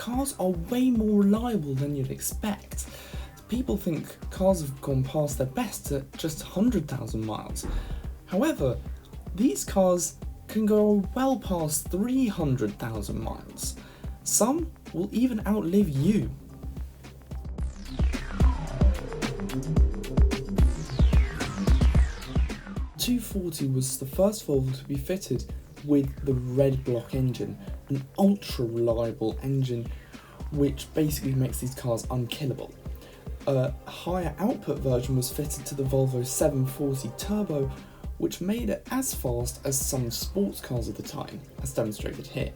cars are way more reliable than you'd expect. People think cars have gone past their best at just 100,000 miles. However, these cars can go well past 300,000 miles. Some will even outlive you. The 240 was the first Volvo to be fitted with the red block engine, an ultra reliable engine which basically makes these cars unkillable. A higher output version was fitted to the Volvo 740 Turbo, which made it as fast as some sports cars of the time, as demonstrated here.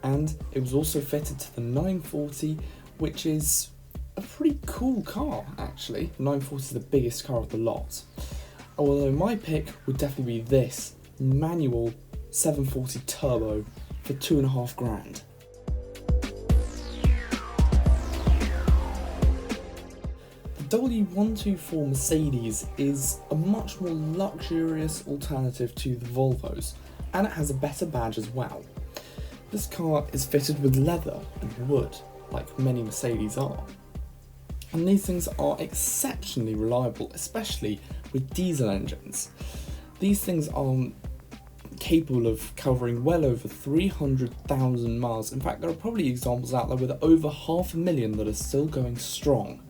And it was also fitted to the 940, which is a pretty cool car actually. The 940 is the biggest car of the lot. Although my pick would definitely be this manual 740 Turbo for $2,500. The W124 Mercedes is a much more luxurious alternative to the Volvos, and it has a better badge as well. This car is fitted with leather and wood, like many Mercedes are. And these things are exceptionally reliable, especially with diesel engines. These things are capable of covering well over 300,000 miles. In fact, there are probably examples out there with over 500,000 that are still going strong.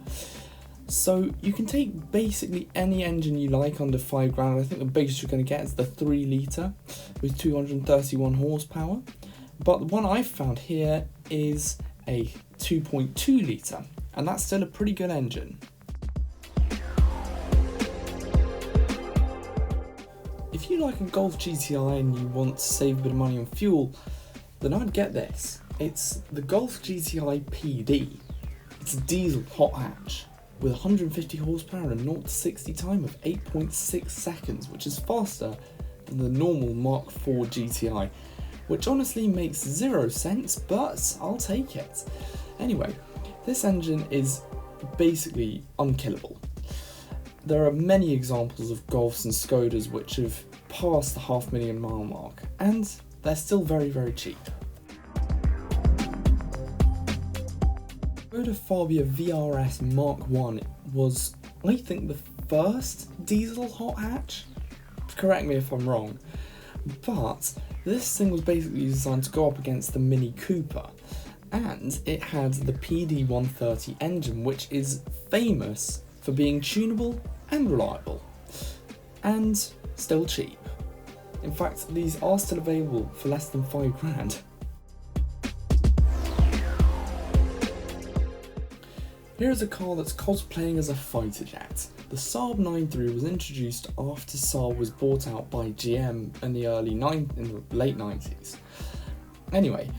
So you can take basically any engine you like under £5,000. I think the biggest you're going to get is the 3 litre with 231 horsepower. But the one I've found here is a 2.2 litre, and that's still a pretty good engine. If you like a Golf GTI and you want to save a bit of money on fuel, then I'd get this. It's the Golf GTI PD. It's a diesel hot hatch with 150 horsepower and a 0 to 60 time of 8.6 seconds, which is faster than the normal Mark IV GTI, which honestly makes 0 sense, but I'll take it. Anyway, this engine is basically unkillable. There are many examples of Golfs and Skodas which have passed the 500,000 mile mark, and they're still very, very cheap. Skoda Fabia VRS Mark I was, I think, the first diesel hot hatch. Correct me if I'm wrong, but this thing was basically designed to go up against the Mini Cooper, and it had the PD 130 engine, which is famous for being tunable and reliable, and still cheap. In fact, these are still available for less than £5,000. Here is a car that's cosplaying as a fighter jet. The Saab 9-3 was introduced after Saab was bought out by GM in the late 90s. Anyway,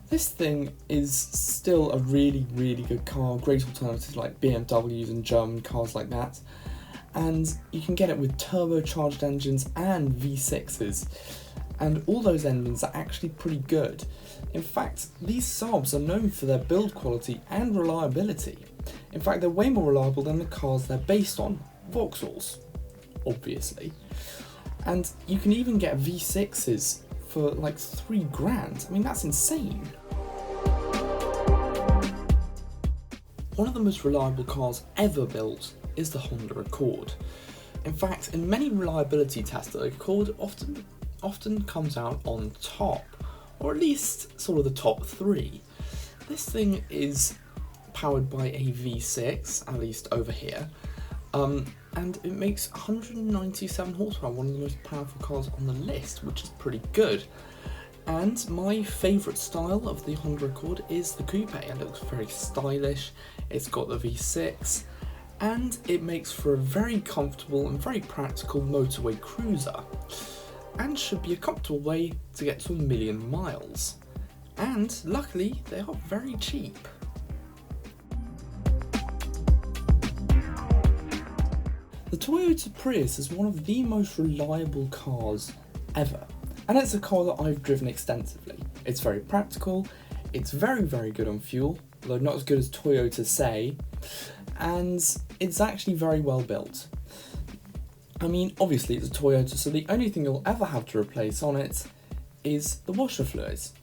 this thing is still a really, really good car, great alternative like BMWs and German cars like that. And you can get it with turbocharged engines and V6s. And all those engines are actually pretty good. In fact, these Saabs are known for their build quality and reliability. In fact, they're way more reliable than the cars they're based on, Vauxhalls, obviously. And you can even get V6s for like £3,000. I mean, that's insane. One of the most reliable cars ever built is the Honda Accord. In fact, in many reliability tests, the Accord often comes out on top, or at least sort of the top 3. This thing is powered by a V6, at least over here, and it makes 197 horsepower, one of the most powerful cars on the list, which is pretty good. And my favourite style of the Honda Accord is the coupe. It looks very stylish, it's got the V6, and it makes for a very comfortable and very practical motorway cruiser, and should be a comfortable way to get to 1,000,000 miles. And luckily, they are very cheap. The Toyota Prius is one of the most reliable cars ever, and it's a car that I've driven extensively. It's very practical, it's very, very good on fuel, although not as good as Toyota say, and it's actually very well built. I mean, obviously it's a Toyota, so the only thing you'll ever have to replace on it is the washer fluids,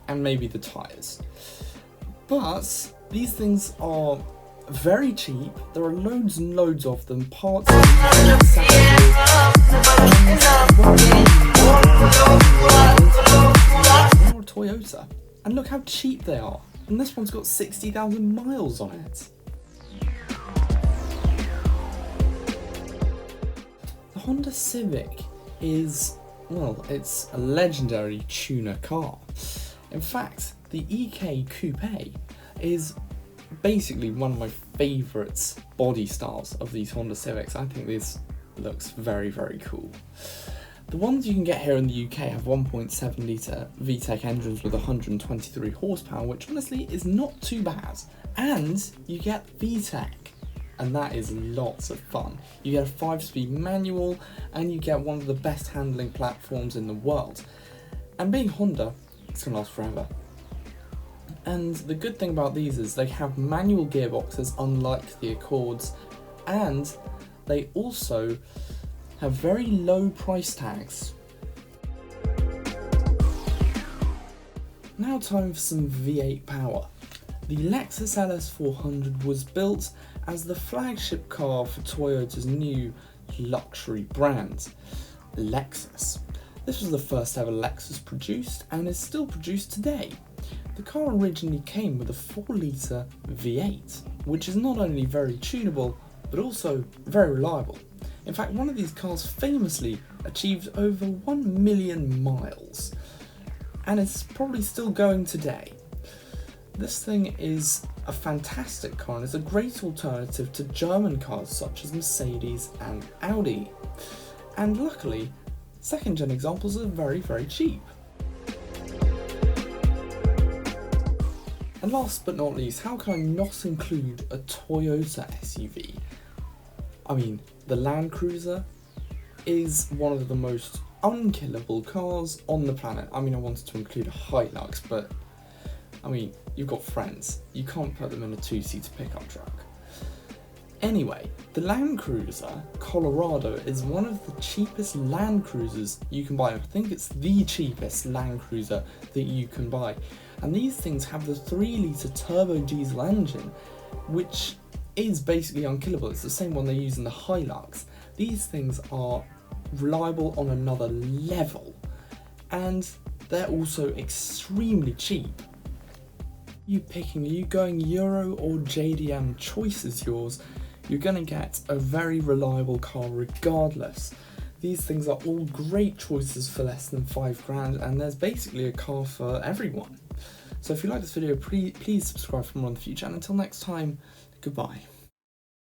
and maybe the tyres. But these things are very cheap. There are loads and loads of them. Parts are Toyota, and look how cheap they are. And this one's got 60,000 miles on it. The Honda Civic is, well, it's a legendary tuner car. In fact, the EK Coupe is basically one of my favourite body styles of these Honda Civics. I think this looks very, very cool. The ones you can get here in the UK have 1.7 litre VTEC engines with 123 horsepower, which honestly is not too bad. And you get VTEC, and that is lots of fun. You get a 5-speed manual, and you get one of the best handling platforms in the world. And being Honda, it's going to last forever. And the good thing about these is they have manual gearboxes, unlike the Accords, and they also have very low price tags. Now time for some V8 power. The Lexus LS400 was built as the flagship car for Toyota's new luxury brand, Lexus. This was the first ever Lexus produced and is still produced today. The car originally came with a 4-litre V8, which is not only very tunable, but also very reliable. In fact, one of these cars famously achieved over 1 million miles, and it's probably still going today. This thing is a fantastic car and is a great alternative to German cars such as Mercedes and Audi. And luckily, second-gen examples are very, very cheap. And last but not least, how can I not include a Toyota SUV? I mean, the Land Cruiser is one of the most unkillable cars on the planet. I mean, I wanted to include a Hilux, but I mean, you've got friends. You can't put them in a 2-seater pickup truck. Anyway, the Land Cruiser Colorado is one of the cheapest Land Cruisers you can buy. I think it's the cheapest Land Cruiser that you can buy. And these things have the 3-litre turbo diesel engine, which is basically unkillable. It's the same one they use in the Hilux. These things are reliable on another level, and they're also extremely cheap. You going Euro or JDM, choice is yours. You're gonna get a very reliable car regardless. These things are all great choices for less than £5 and there's basically a car for everyone. So if you like this video, please subscribe for more in the future, and until next time, goodbye.